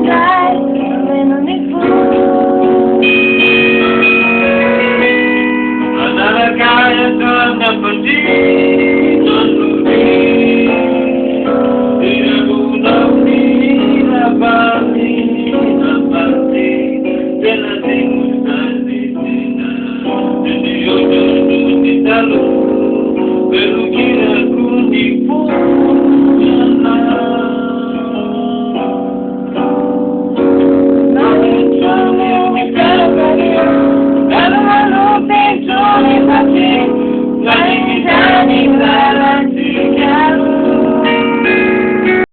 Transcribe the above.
atrás, vendo me Andava a cara toda partida no rio, tira una unida partida, pela circunstância, de hoje de talo, pelo que era cruz Got me